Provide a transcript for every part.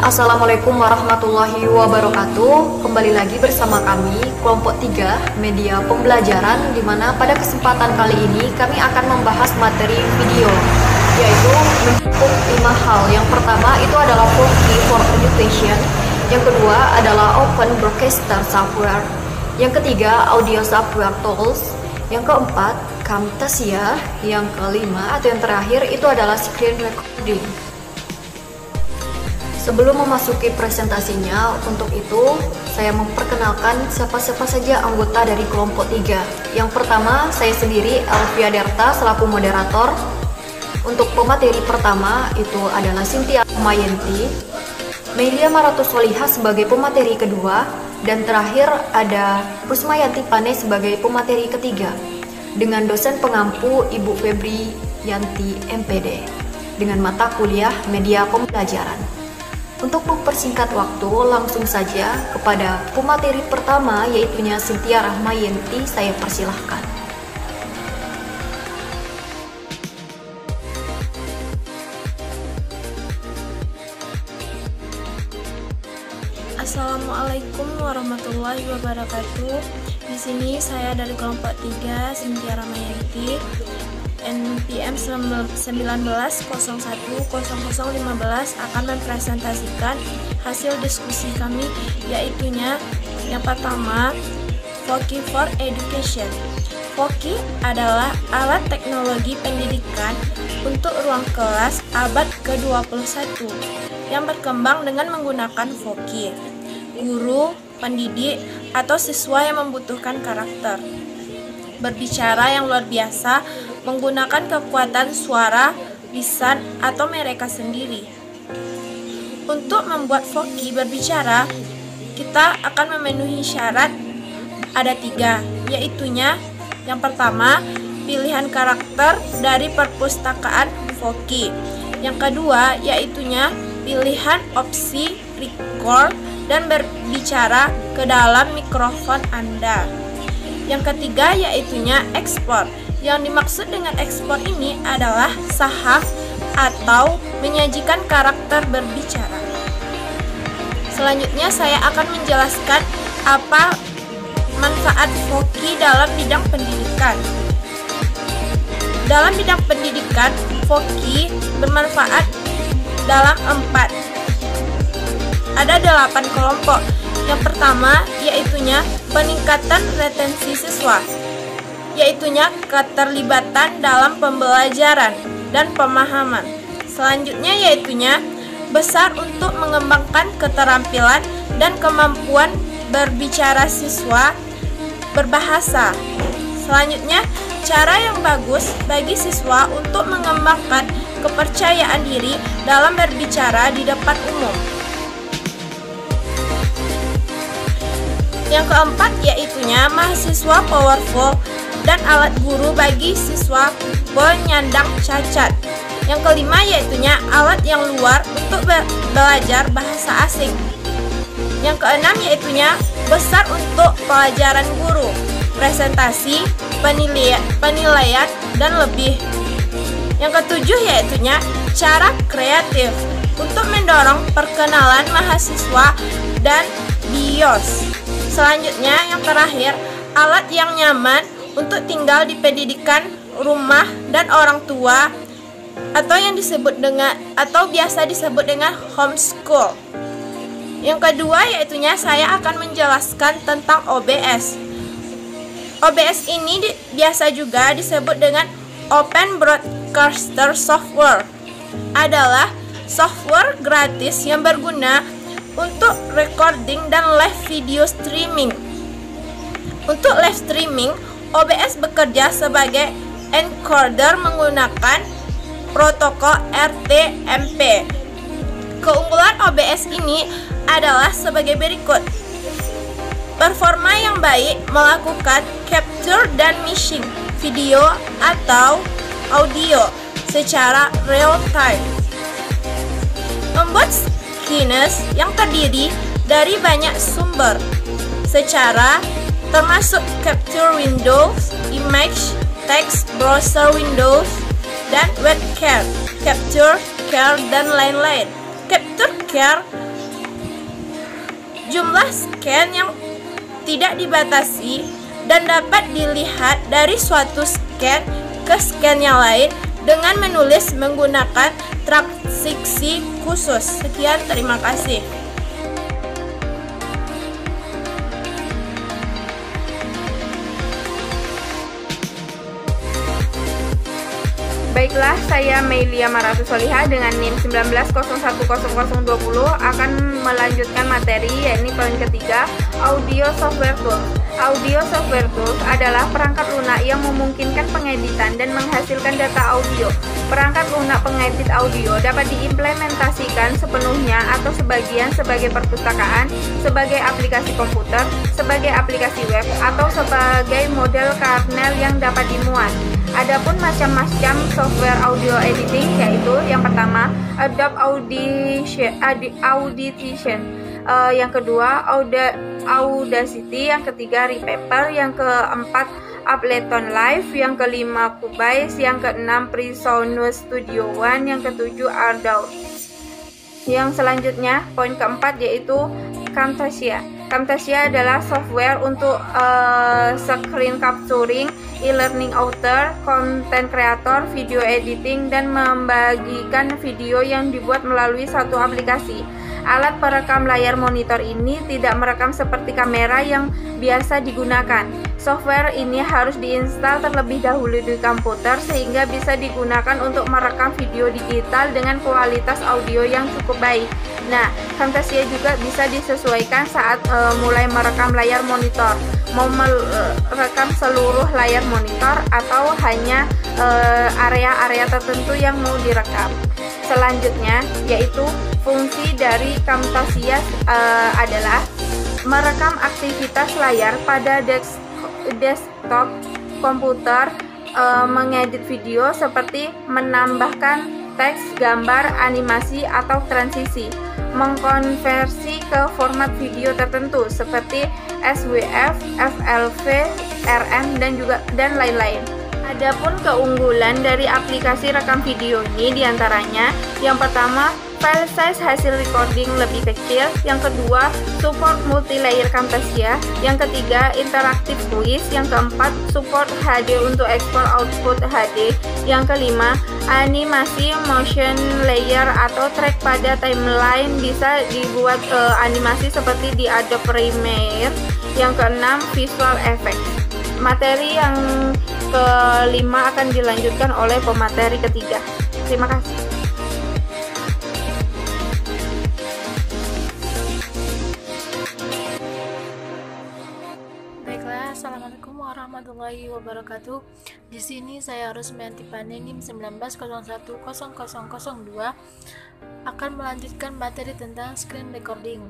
Assalamualaikum warahmatullahi wabarakatuh. Kembali lagi bersama kami kelompok 3 media pembelajaran, di mana pada kesempatan kali ini kami akan membahas materi video, yaitu mencakup 5 hal. Yang pertama itu adalah Foki for Education, yang kedua adalah Open Broadcaster Software, yang ketiga Audio Software Tools, yang keempat Camtasia, yang kelima atau yang terakhir itu adalah Screen Recording. Sebelum memasuki presentasinya, untuk itu saya memperkenalkan siapa-siapa saja anggota dari kelompok 3. Yang pertama, saya sendiri Alfia Derta selaku moderator. Untuk pemateri pertama itu adalah Cynthia Mayanti, Melia Maratusoliha sebagai pemateri kedua, dan terakhir ada Rusmayanti Pane sebagai pemateri ketiga, dengan dosen pengampu Ibu Febri Yanti MPD, dengan mata kuliah media pembelajaran. Untuk mempersingkat waktu, langsung saja kepada pemateri pertama, yaitunya Cynthia Rahmayanti. Saya persilahkan. Assalamualaikum warahmatullahi wabarakatuh. Di sini saya dari kelompok 3, Cynthia Rahmayanti, NPM 19010015 akan mempresentasikan hasil diskusi kami, yaitunya yang pertama, Foki for Education. Foki adalah alat teknologi pendidikan untuk ruang kelas abad ke-21 yang berkembang dengan menggunakan Foki. Guru, pendidik, atau siswa yang membutuhkan karakter berbicara yang luar biasa menggunakan kekuatan suara, lisan, atau mereka sendiri. Untuk membuat Foki berbicara, kita akan memenuhi syarat ada 3, yaitunya yang pertama, pilihan karakter dari perpustakaan Foki. Yang kedua, yaitunya pilihan opsi record dan berbicara ke dalam mikrofon Anda. Yang ketiga, yaitunya ekspor. Yang dimaksud dengan ekspor ini adalah saham atau menyajikan karakter berbicara. Selanjutnya saya akan menjelaskan apa manfaat Foki dalam bidang pendidikan. Dalam bidang pendidikan, Foki bermanfaat dalam 8 kelompok. Yang pertama, yaitunya peningkatan retensi siswa, yaitunya keterlibatan dalam pembelajaran dan pemahaman. Selanjutnya yaitunya besar untuk mengembangkan keterampilan dan kemampuan berbicara siswa berbahasa. Selanjutnya, cara yang bagus bagi siswa untuk mengembangkan kepercayaan diri dalam berbicara di depan umum. Yang keempat, yaitunya mahasiswa powerful dan alat guru bagi siswa penyandang cacat. Yang kelima, yaitunya alat yang luar untuk belajar bahasa asing. Yang keenam, yaitunya besar untuk pelajaran guru, presentasi, penilaian, dan lebih. Yang ketujuh, yaitunya cara kreatif untuk mendorong perkenalan mahasiswa dan BIOS. Selanjutnya, yang terakhir, alat yang nyaman untuk tinggal di pendidikan rumah dan orang tua, atau yang disebut dengan atau biasa disebut dengan homeschool. Yang kedua, yaitunya saya akan menjelaskan tentang OBS. OBS ini biasa juga disebut dengan Open Broadcaster Software. Adalah software gratis yang berguna untuk recording dan live video streaming. Untuk live streaming, OBS bekerja sebagai encoder menggunakan protokol RTMP. Keunggulan OBS ini adalah sebagai berikut. Performa yang baik melakukan capture dan mixing video atau audio secara real time. Membuat skenes yang terdiri dari banyak sumber secara termasuk capture windows, image, text, browser windows, dan webcam, capture, care, dan lain-lain. Capture care jumlah scan yang tidak dibatasi dan dapat dilihat dari suatu scan ke scan yang lain dengan menulis menggunakan transaksi khusus. Sekian, terima kasih. Baiklah, saya Meilia Maratu Solihah dengan NIM 19010020 akan melanjutkan materi, yakni poin ketiga, Audio Software Tools. Audio Software Tools adalah perangkat lunak yang memungkinkan pengeditan dan menghasilkan data audio. Perangkat lunak pengedit audio dapat diimplementasikan sepenuhnya atau sebagian sebagai perpustakaan, sebagai aplikasi komputer, sebagai aplikasi web, atau sebagai model kernel yang dapat dimuat. Adapun macam-macam software audio editing, yaitu yang pertama Adobe Audition, yang kedua Audacity, yang ketiga Reaper, yang keempat Ableton Live, yang kelima Cubase, yang keenam PreSonus Studio One, yang ketujuh Ardour. Yang selanjutnya poin keempat yaitu Camtasia. Camtasia adalah software untuk screen capturing, e-learning author, content creator, video editing, dan membagikan video yang dibuat melalui satu aplikasi. Alat perekam layar monitor ini tidak merekam seperti kamera yang biasa digunakan. Software ini harus diinstal terlebih dahulu di komputer sehingga bisa digunakan untuk merekam video digital dengan kualitas audio yang cukup baik. Nah, Camtasia juga bisa disesuaikan saat mulai merekam layar monitor. Mau merekam seluruh layar monitor atau hanya area-area tertentu yang mau direkam. Selanjutnya yaitu fungsi dari Camtasia adalah merekam aktivitas layar pada desktop komputer, mengedit video seperti menambahkan teks, gambar, animasi, atau transisi, mengkonversi ke format video tertentu seperti SWF, FLV, RM, dan lain-lain. Adapun keunggulan dari aplikasi rekam video ini diantaranya, yang pertama, file size hasil recording lebih kecil, yang kedua, support multi-layer Camtasia, yang ketiga, interaktif quiz, yang keempat, support HD untuk ekspor output HD, yang kelima, animasi motion layer atau track pada timeline bisa dibuat animasi seperti di Adobe Premiere, yang keenam, visual effects. Materi yang kelima akan dilanjutkan oleh pemateri ketiga. Terima kasih. Baiklah, assalamualaikum warahmatullahi wabarakatuh. Di sini saya harus Tiffany NIM 19010002 akan melanjutkan materi tentang screen recording,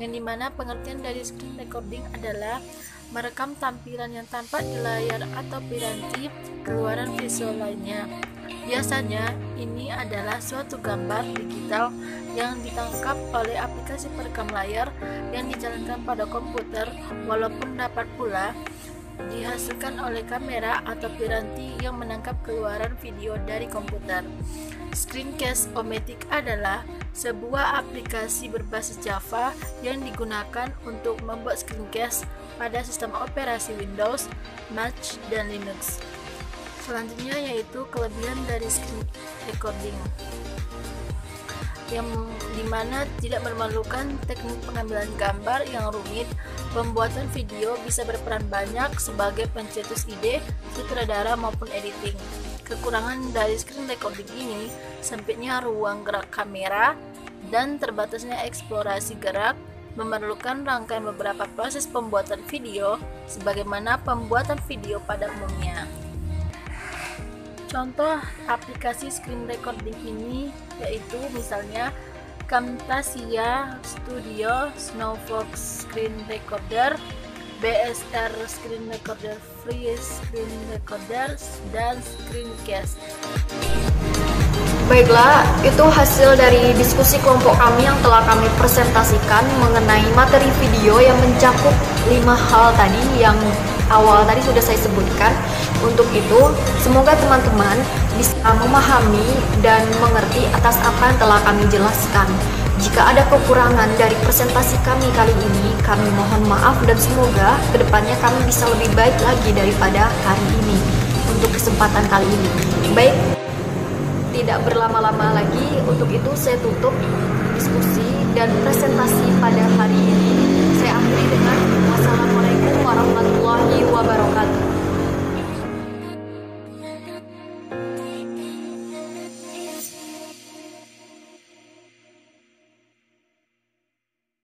yang dimana pengertian dari screen recording adalah merekam tampilan yang tampak di layar atau piranti keluaran visual lainnya. Biasanya ini adalah suatu gambar digital yang ditangkap oleh aplikasi perekam layar yang dijalankan pada komputer, walaupun dapat pula dihasilkan oleh kamera atau piranti yang menangkap keluaran video dari komputer. Screencast-O-Matic adalah sebuah aplikasi berbasis Java yang digunakan untuk membuat screencast pada sistem operasi Windows, Mac, dan Linux. Selanjutnya yaitu kelebihan dari screen recording, yang dimana tidak memerlukan teknik pengambilan gambar yang rumit. Pembuatan video bisa berperan banyak sebagai pencetus ide, sutradara maupun editing. Kekurangan dari screen recording ini sempitnya ruang gerak kamera dan terbatasnya eksplorasi gerak, memerlukan rangkaian beberapa proses pembuatan video sebagaimana pembuatan video pada umumnya. Contoh aplikasi screen recording ini yaitu misalnya Camtasia Studio, Snowfox Screen Recorder, BSR Screen Recorder, Free Screen Recorder, dan Screencast. Baiklah, itu hasil dari diskusi kelompok kami yang telah kami presentasikan mengenai materi video yang mencakup 5 hal tadi yang awal tadi sudah saya sebutkan. Untuk itu, semoga teman-teman bisa memahami dan mengerti atas apa yang telah kami jelaskan. Jika ada kekurangan dari presentasi kami kali ini, kami mohon maaf dan semoga kedepannya kami bisa lebih baik lagi daripada hari ini untuk kesempatan kali ini. Baik, tidak berlama-lama lagi, untuk itu saya tutup diskusi dan presentasi